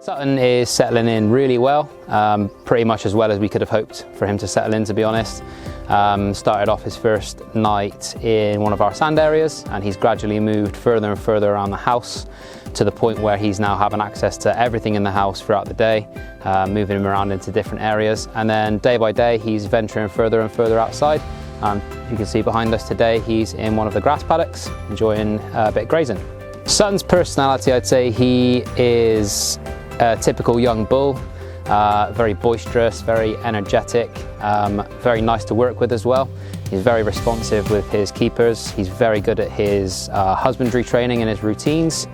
Sutton is settling in really well, pretty much as well as we could have hoped for him to settle in, to be honest. Started off his first night in one of our sand areas, and he's gradually moved further and further around the house to the point where he's now having access to everything in the house throughout the day, moving him around into different areas. And then day by day he's venturing further and further outside. You can see behind us today he's in one of the grass paddocks enjoying a bit of grazing. Sutton's personality, I'd say he is a typical young bull, very boisterous, very energetic, very nice to work with as well. He's very responsive with his keepers. He's very good at his husbandry training and his routines.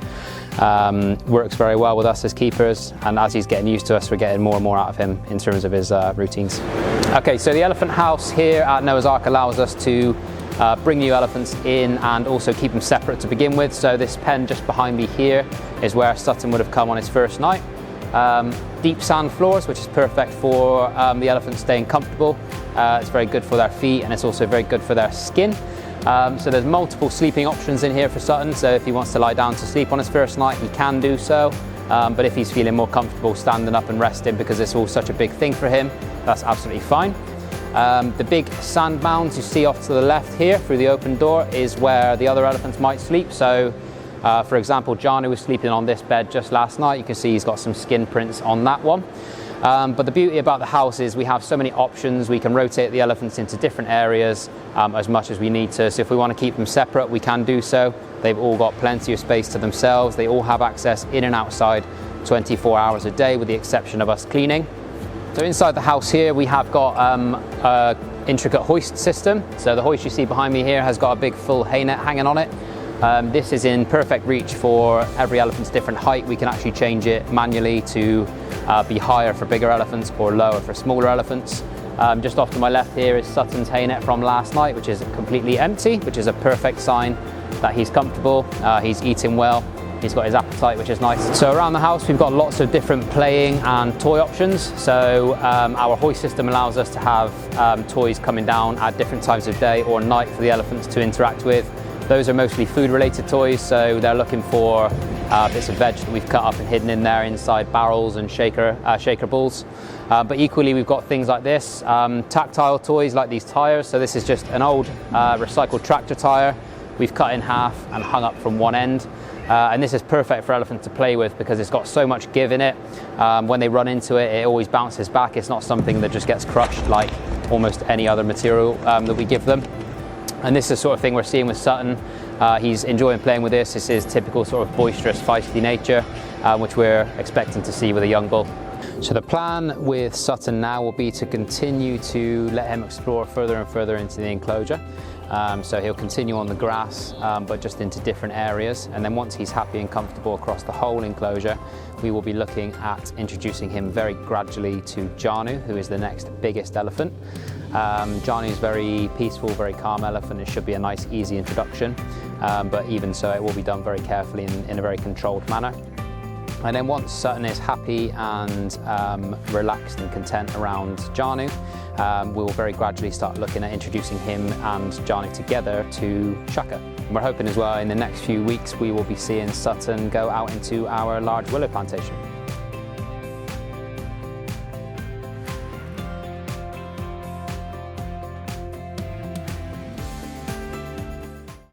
Works very well with us as keepers, and as he's getting used to us, we're getting more and more out of him in terms of his routines. Okay, so the elephant house here at Noah's Ark allows us to bring new elephants in and also keep them separate to begin with. So this pen just behind me here is where Sutton would have come on his first night. Deep sand floors, which is perfect for the elephants staying comfortable. It's very good for their feet, and it's also very good for their skin. So there's multiple sleeping options in here for Sutton, so if he wants to lie down to sleep on his first night, he can do so. But if he's feeling more comfortable standing up and resting because it's all such a big thing for him, that's absolutely fine. The big sand mounds you see off to the left here through the open door is where the other elephants might sleep. So for example, Janu was sleeping on this bed just last night. You can see he's got some skin prints on that one. But the beauty about the house is we have so many options. We can rotate the elephants into different areas as much as we need to. So if we want to keep them separate, we can do so. They've all got plenty of space to themselves. They all have access in and outside 24 hours a day, with the exception of us cleaning. So inside the house here, we have got an intricate hoist system. So the hoist you see behind me here has got a big full hay net hanging on it. This is in perfect reach for every elephant's different height. We can actually change it manually to be higher for bigger elephants or lower for smaller elephants. Just off to my left here is Sutton's hay net from last night, which is completely empty, which is a perfect sign that he's comfortable, he's eating well, he's got his appetite, which is nice. So around the house we've got lots of different playing and toy options. So our hoist system allows us to have toys coming down at different times of day or night for the elephants to interact with. Those are mostly food related toys, so they're looking for bits of veg that we've cut up and hidden in there inside barrels and shaker bowls. But equally we've got things like this, tactile toys like these tires. So this is just an old recycled tractor tire we've cut in half and hung up from one end. And this is perfect for elephants to play with because it's got so much give in it. When they run into it, it always bounces back. It's not something that just gets crushed like almost any other material that we give them. And this is the sort of thing we're seeing with Sutton. He's enjoying playing with this. This is typical sort of boisterous, feisty nature, which we're expecting to see with a young bull. So the plan with Sutton now will be to continue to let him explore further and further into the enclosure. So he'll continue on the grass, but just into different areas. And then once he's happy and comfortable across the whole enclosure, we will be looking at introducing him very gradually to Janu, who is the next biggest elephant. Janu is very peaceful, very calm elephant. It should be a nice, easy introduction. But even so, it will be done very carefully in a very controlled manner. And then once Sutton is happy and relaxed and content around Janu, we will very gradually start looking at introducing him and Janu together to Shaka. And we're hoping as well in the next few weeks we will be seeing Sutton go out into our large willow plantation.